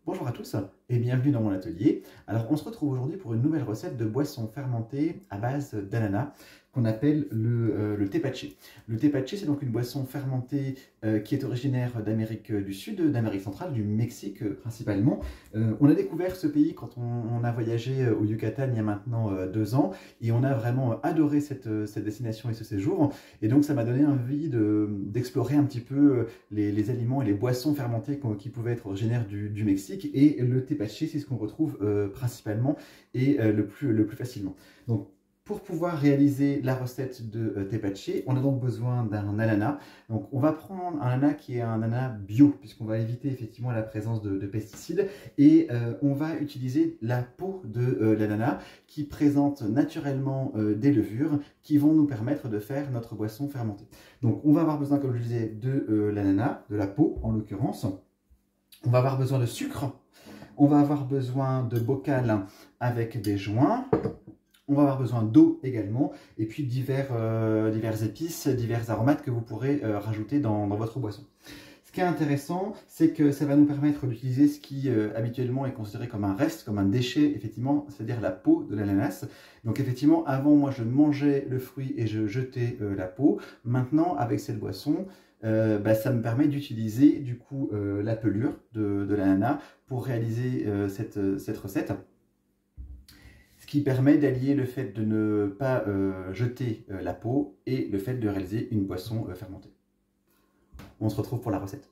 Bonjour à tous et bienvenue dans mon atelier. Alors on se retrouve aujourd'hui pour une nouvelle recette de boisson fermentée à base d'ananas qu'on appelle le tepache. Le tepache, c'est donc une boisson fermentée qui est originaire d'Amérique du Sud, d'Amérique centrale, du Mexique principalement. On a découvert ce pays quand on a voyagé au Yucatan il y a maintenant 2 ans et on a vraiment adoré cette destination et ce séjour. Et donc ça m'a donné envie d'explorer un petit peu les aliments et les boissons fermentées qui pouvaient être originaires du Mexique. Et le tepache, c'est ce qu'on retrouve principalement et le plus facilement. Donc, pour pouvoir réaliser la recette de tepache, on a donc besoin d'un ananas. Donc on va prendre un ananas qui est un ananas bio, puisqu'on va éviter effectivement la présence de pesticides. Et on va utiliser la peau de l'ananas qui présente naturellement des levures qui vont nous permettre de faire notre boisson fermentée. Donc on va avoir besoin, comme je disais, de l'ananas, de la peau en l'occurrence. On va avoir besoin de sucre. On va avoir besoin de bocal avec des joints. On va avoir besoin d'eau également, et puis divers épices, divers aromates que vous pourrez rajouter dans votre boisson. Ce qui est intéressant, c'est que ça va nous permettre d'utiliser ce qui habituellement est considéré comme un reste, comme un déchet, effectivement, c'est-à-dire la peau de l'ananas. Donc effectivement, avant, moi, je mangeais le fruit et je jetais la peau. Maintenant, avec cette boisson, ça me permet d'utiliser du coup la pelure de l'ananas pour réaliser cette recette. Ce qui permet d'allier le fait de ne pas jeter la peau et le fait de réaliser une boisson fermentée. On se retrouve pour la recette.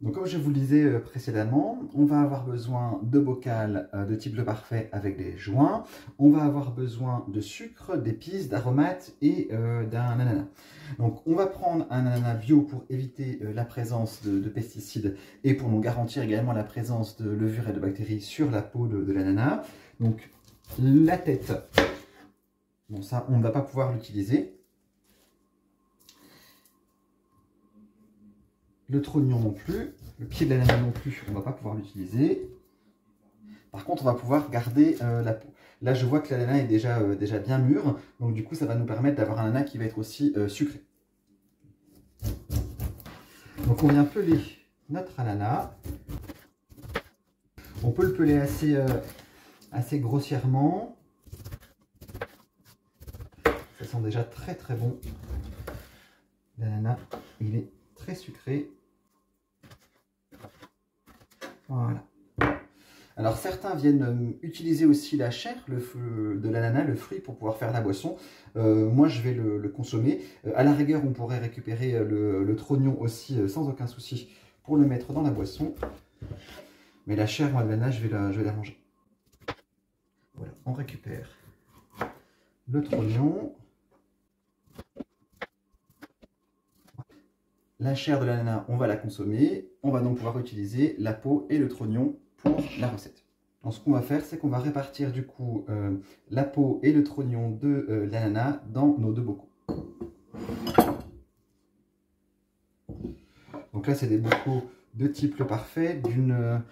Donc comme je vous le disais précédemment, on va avoir besoin de bocal de type le parfait avec des joints. On va avoir besoin de sucre, d'épices, d'aromates et d'un ananas. Donc on va prendre un ananas bio pour éviter la présence de pesticides et pour nous garantir également la présence de levures et de bactéries sur la peau de l'ananas. Donc la tête, bon ça on ne va pas pouvoir l'utiliser. Le trognon non plus, le pied de l'ananas non plus, on ne va pas pouvoir l'utiliser. Par contre, on va pouvoir garder la peau. Là, je vois que l'ananas est déjà bien mûr, donc du coup, ça va nous permettre d'avoir un ananas qui va être aussi sucré. Donc, on vient peler notre ananas. On peut le peler assez grossièrement. Ça sent déjà très bon. L'ananas, il est très sucré. Voilà. Alors certains viennent utiliser aussi la chair de l'ananas, le fruit, pour pouvoir faire la boisson. Moi je vais le consommer. À la rigueur, on pourrait récupérer le trognon aussi sans aucun souci pour le mettre dans la boisson. Mais la chair, moi, de l'ananas, je vais la manger. Voilà, on récupère le trognon. La chair de l'ananas, on va la consommer. On va donc pouvoir utiliser la peau et le trognon pour la recette. Donc, ce qu'on va faire, c'est qu'on va répartir du coup la peau et le trognon de l'ananas dans nos 2 bocaux. Donc là, c'est des bocaux de type le parfait, d'une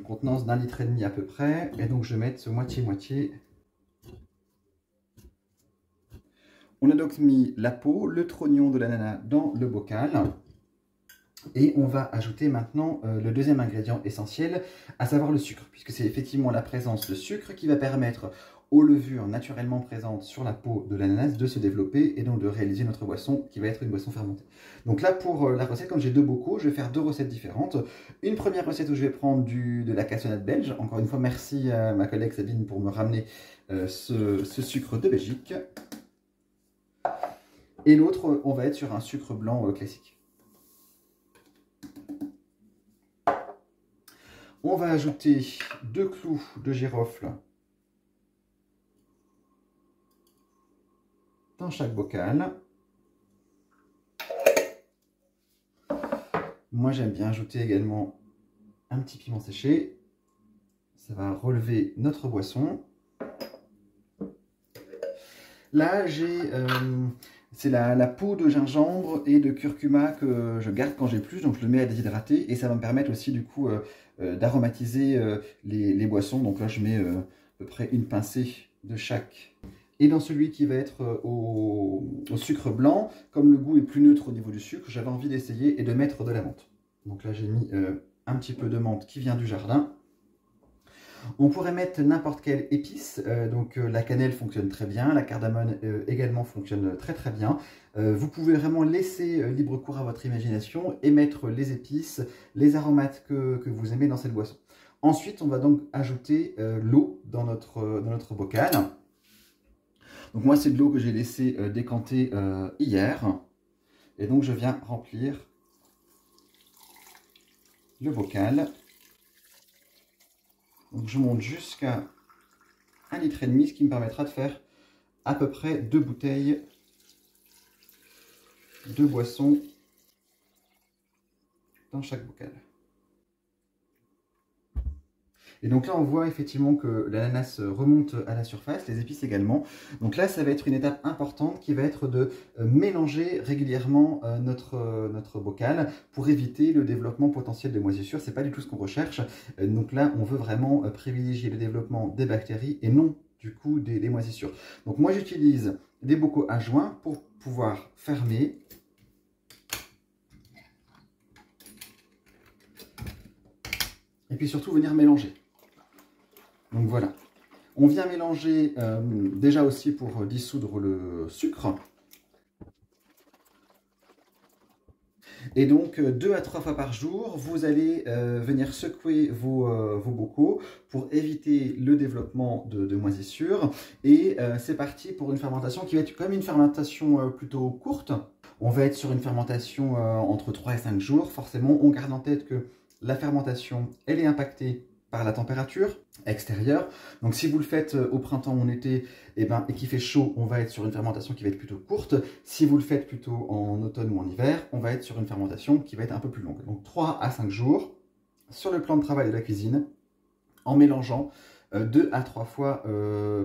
contenance d'1,5 litre à peu près. Et donc, je vais mettre moitié-moitié. On a donc mis la peau, le trognon de l'ananas dans le bocal. Et on va ajouter maintenant le deuxième ingrédient essentiel, à savoir le sucre, puisque c'est effectivement la présence de sucre qui va permettre aux levures naturellement présentes sur la peau de l'ananas de se développer et donc de réaliser notre boisson qui va être une boisson fermentée. Donc là, pour la recette, comme j'ai 2 bocaux, je vais faire 2 recettes différentes. Une première recette où je vais prendre de la cassonade belge. Encore une fois, merci à ma collègue Sabine pour me ramener ce sucre de Belgique. Et l'autre, on va être sur un sucre blanc classique. On va ajouter 2 clous de girofle dans chaque bocal. Moi, j'aime bien ajouter également un petit piment séché. Ça va relever notre boisson. Là, c'est la peau de gingembre et de curcuma que je garde quand j'ai plus, donc je le mets à déshydrater et ça va me permettre aussi du coup d'aromatiser les boissons. Donc là, je mets à peu près une pincée de chaque. Et dans celui qui va être au sucre blanc, comme le goût est plus neutre au niveau du sucre, j'avais envie d'essayer et de mettre de la menthe. Donc là, j'ai mis un petit peu de menthe qui vient du jardin. On pourrait mettre n'importe quelle épice, la cannelle fonctionne très bien, la cardamone également fonctionne très très bien. Vous pouvez vraiment laisser libre cours à votre imagination et mettre les épices, les aromates que vous aimez dans cette boisson. Ensuite, on va donc ajouter l'eau dans notre bocal. Donc moi, c'est de l'eau que j'ai laissé décanter hier. Et donc, je viens remplir le bocal. Donc je monte jusqu'à 1,5 litre, ce qui me permettra de faire à peu près 2 bouteilles de boisson dans chaque bocal. Et donc là, on voit effectivement que l'ananas remonte à la surface, les épices également. Donc là, ça va être une étape importante qui va être de mélanger régulièrement notre bocal pour éviter le développement potentiel de moisissures. Ce n'est pas du tout ce qu'on recherche. Donc là, on veut vraiment privilégier le développement des bactéries et non du coup des moisissures. Donc moi, j'utilise des bocaux à joint pour pouvoir fermer. Et puis surtout venir mélanger. Donc voilà, on vient mélanger déjà aussi pour dissoudre le sucre. Et donc 2 à 3 fois par jour, vous allez venir secouer vos bocaux pour éviter le développement de moisissures. Et c'est parti pour une fermentation qui va être comme une fermentation plutôt courte. On va être sur une fermentation entre 3 et 5 jours. Forcément, on garde en tête que la fermentation, elle est impactée par la température extérieure. Donc si vous le faites au printemps ou en été et qu'il fait chaud, on va être sur une fermentation qui va être plutôt courte. Si vous le faites plutôt en automne ou en hiver, on va être sur une fermentation qui va être un peu plus longue. Donc 3 à 5 jours sur le plan de travail de la cuisine en mélangeant 2 à 3 fois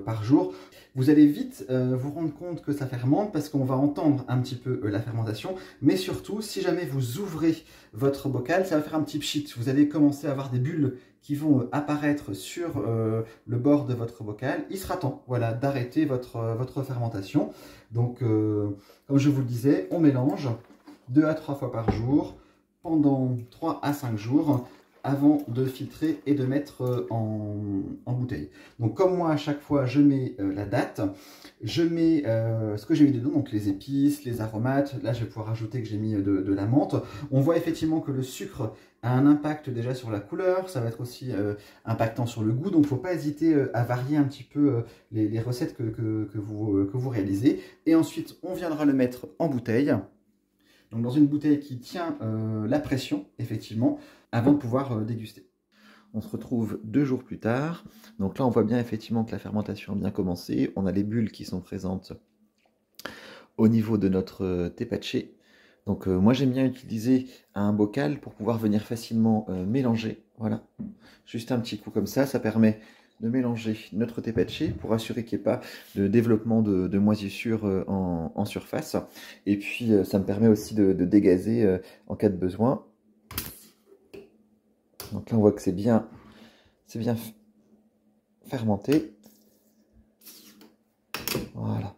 par jour. Vous allez vite vous rendre compte que ça fermente parce qu'on va entendre un petit peu la fermentation, mais surtout, si jamais vous ouvrez votre bocal, ça va faire un petit pchit. Vous allez commencer à avoir des bulles qui vont apparaître sur le bord de votre bocal. Il sera temps, voilà, d'arrêter votre fermentation. Donc, comme je vous le disais, on mélange 2 à 3 fois par jour pendant 3 à 5 jours avant de filtrer et de mettre en bouteille. Donc comme moi à chaque fois je mets la date, je mets ce que j'ai mis dedans, donc les épices, les aromates, là je vais pouvoir ajouter que j'ai mis de la menthe. On voit effectivement que le sucre a un impact déjà sur la couleur, ça va être aussi impactant sur le goût, donc il ne faut pas hésiter à varier un petit peu les recettes que vous réalisez. Et ensuite on viendra le mettre en bouteille. Donc dans une bouteille qui tient la pression, effectivement, avant de pouvoir déguster. On se retrouve 2 jours plus tard. Donc là, on voit bien effectivement que la fermentation a bien commencé. On a les bulles qui sont présentes au niveau de notre tepache. Donc moi, j'aime bien utiliser un bocal pour pouvoir venir facilement mélanger. Voilà, juste un petit coup comme ça, ça permet de mélanger notre tepache pour assurer qu'il n'y ait pas de développement de moisissures en surface. Et puis, ça me permet aussi de dégazer en cas de besoin. Donc là, on voit que c'est bien fermenté. Voilà.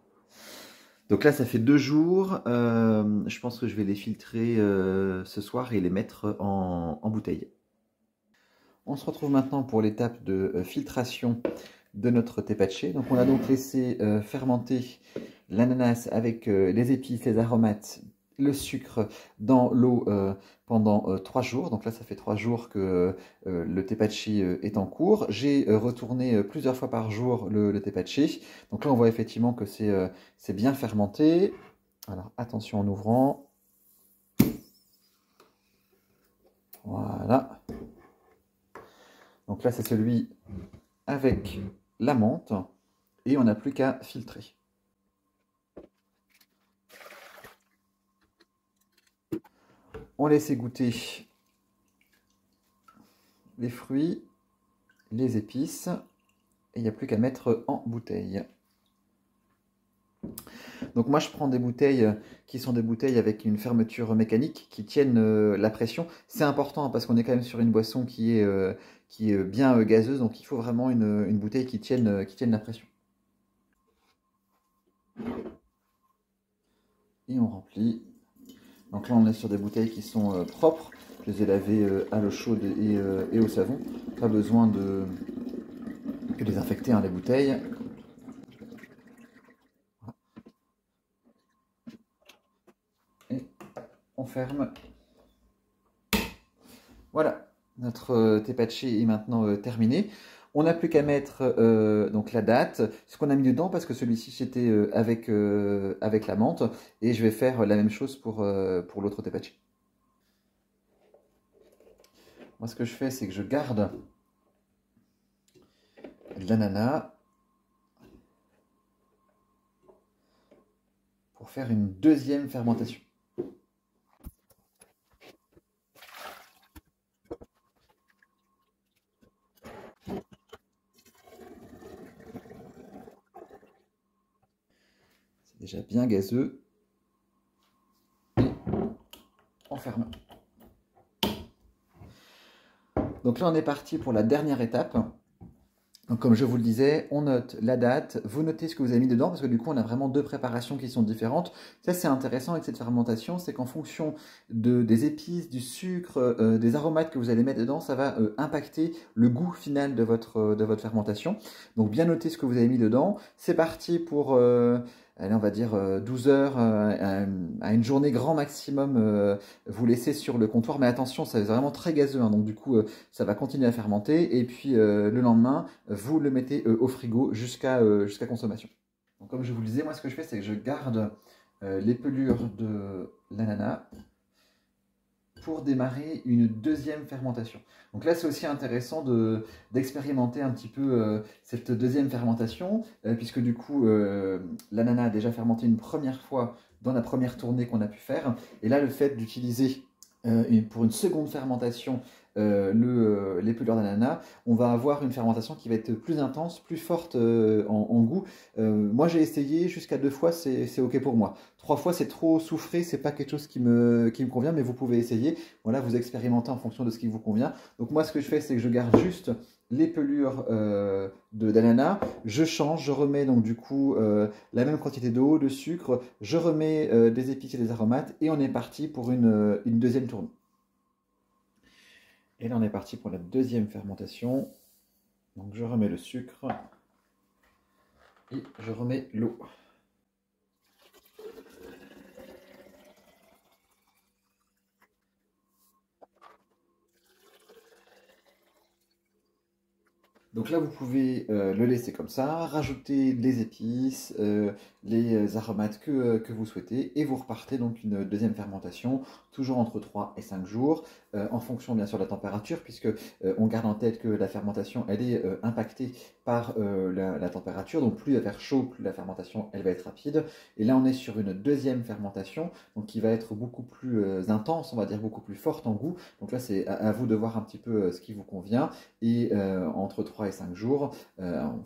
Donc là, ça fait 2 jours. Je pense que je vais les filtrer ce soir et les mettre en bouteille. On se retrouve maintenant pour l'étape de filtration de notre tepache. Donc on a donc laissé fermenter l'ananas avec les épices, les aromates, le sucre dans l'eau pendant 3 jours. Donc là, ça fait 3 jours que le tepache est en cours. J'ai retourné plusieurs fois par jour le tepache. Donc là, on voit effectivement que c'est bien fermenté. Alors attention en ouvrant. Voilà. Donc là, c'est celui avec la menthe. Et on n'a plus qu'à filtrer. On laisse égoutter les fruits, les épices, et il n'y a plus qu'à mettre en bouteille. Donc moi je prends des bouteilles qui sont des bouteilles avec une fermeture mécanique qui tiennent la pression. C'est important parce qu'on est quand même sur une boisson qui est bien gazeuse, donc il faut vraiment une bouteille qui tienne la pression. Et on remplit. Donc là on est sur des bouteilles qui sont propres. Je les ai lavés à l'eau chaude et au savon. Pas besoin de désinfecter les bouteilles. Et on ferme. Voilà, notre tepaché est maintenant terminé. On n'a plus qu'à mettre donc la date, ce qu'on a mis dedans, parce que celui-ci c'était avec la menthe. Et je vais faire la même chose pour l'autre tepaché. Moi, ce que je fais, c'est que je garde l'ananas pour faire une deuxième fermentation. C'est déjà bien gazeux. Et on ferme. Donc là, on est parti pour la dernière étape. Donc, comme je vous le disais, on note la date, vous notez ce que vous avez mis dedans, parce que du coup, on a vraiment deux préparations qui sont différentes. Ça, c'est intéressant avec cette fermentation, c'est qu'en fonction des épices, du sucre, des aromates que vous allez mettre dedans, ça va impacter le goût final de votre fermentation. Donc, bien noter ce que vous avez mis dedans. C'est parti pour... allez, on va dire 12 heures à une journée grand maximum, vous laissez sur le comptoir. Mais attention, c'est vraiment très gazeux, hein, donc du coup, ça va continuer à fermenter. Et puis le lendemain, vous le mettez au frigo jusqu'à consommation. Donc, comme je vous le disais, moi ce que je fais, c'est que je garde les pelures de l'ananas pour démarrer une deuxième fermentation. Donc là, c'est aussi intéressant d'expérimenter un petit peu cette deuxième fermentation, puisque du coup, l'ananas a déjà fermenté une première fois dans la première tournée qu'on a pu faire. Et là, le fait d'utiliser pour une seconde fermentation les pelures d'ananas, on va avoir une fermentation qui va être plus intense, plus forte en goût. Moi, j'ai essayé jusqu'à 2 fois, c'est OK pour moi. 3 fois, c'est trop soufré, c'est pas quelque chose qui me convient, mais vous pouvez essayer. Voilà, vous expérimentez en fonction de ce qui vous convient. Donc moi, ce que je fais, c'est que je garde juste les pelures d'ananas, je change, je remets donc du coup la même quantité d'eau, de sucre, je remets des épices et des aromates, et on est parti pour une deuxième tournée. Et là, on est parti pour la deuxième fermentation. Donc, je remets le sucre et je remets l'eau. Donc là, vous pouvez le laisser comme ça, rajouter les épices, les aromates que vous souhaitez, et vous repartez donc une deuxième fermentation, toujours entre 3 et 5 jours, en fonction bien sûr de la température, puisque on garde en tête que la fermentation, elle est impactée par la température, donc plus il va faire chaud, plus la fermentation, elle va être rapide. Et là, on est sur une deuxième fermentation, donc qui va être beaucoup plus intense, on va dire beaucoup plus forte en goût. Donc là, c'est à vous de voir un petit peu ce qui vous convient. Et entre 3 et 5 jours,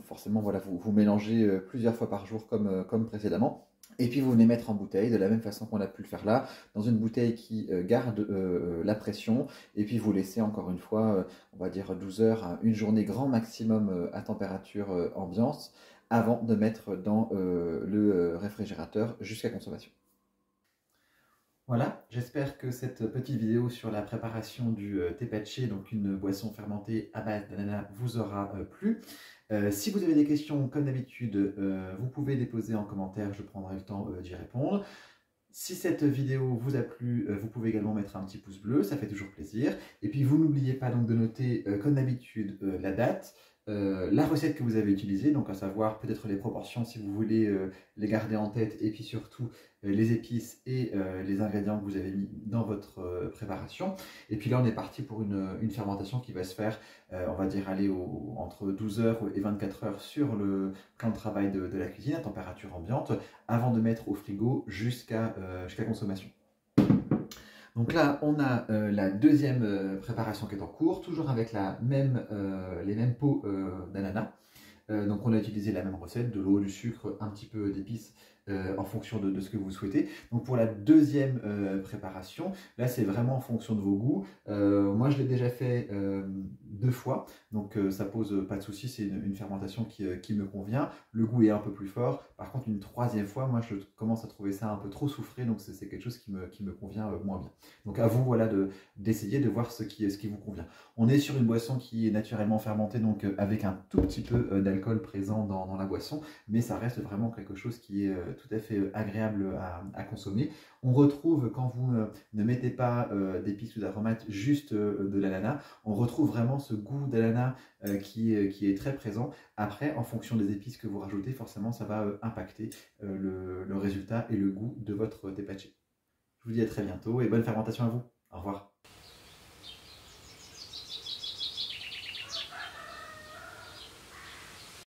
forcément, voilà, vous mélangez plusieurs fois par jour comme précédemment. Et puis vous venez mettre en bouteille, de la même façon qu'on a pu le faire là, dans une bouteille qui garde la pression. Et puis vous laissez encore une fois, on va dire 12 heures à une journée grand maximum à température ambiante, avant de mettre dans le réfrigérateur jusqu'à consommation. Voilà, j'espère que cette petite vidéo sur la préparation du tepache, donc une boisson fermentée à base d'ananas, vous aura plu. Si vous avez des questions, comme d'habitude, vous pouvez les poser en commentaire, je prendrai le temps d'y répondre. Si cette vidéo vous a plu, vous pouvez également mettre un petit pouce bleu, ça fait toujours plaisir. Et puis vous n'oubliez pas donc de noter, comme d'habitude, la date, la recette que vous avez utilisée, donc à savoir peut-être les proportions si vous voulez les garder en tête, et puis surtout les épices et les ingrédients que vous avez mis dans votre préparation. Et puis là on est parti pour une fermentation qui va se faire, on va dire aller entre 12 heures et 24 heures sur le plan de travail de la cuisine à température ambiante, avant de mettre au frigo jusqu'à consommation. Donc là, on a la deuxième préparation qui est en cours, toujours avec les mêmes pots d'ananas. Donc on a utilisé la même recette, de l'eau, du sucre, un petit peu d'épices en fonction de ce que vous souhaitez. Donc pour la deuxième préparation, là c'est vraiment en fonction de vos goûts. Moi je l'ai déjà fait 2 fois, donc ça pose pas de souci, c'est une fermentation qui me convient. Le goût est un peu plus fort. Par contre, une 3e fois, moi je commence à trouver ça un peu trop soufré, donc c'est quelque chose qui me convient moins bien. Donc à vous voilà d'essayer de voir ce qui vous convient. On est sur une boisson qui est naturellement fermentée, donc avec un tout petit peu d'alcool présent dans la boisson, mais ça reste vraiment quelque chose qui est tout à fait agréable à consommer. On retrouve, quand vous ne mettez pas d'épices ou d'aromates, juste de l'ananas, on retrouve vraiment ce goût d'ananas qui est très présent. Après, en fonction des épices que vous rajoutez, forcément, ça va impacter le résultat et le goût de votre tepache. Je vous dis à très bientôt et bonne fermentation à vous. Au revoir.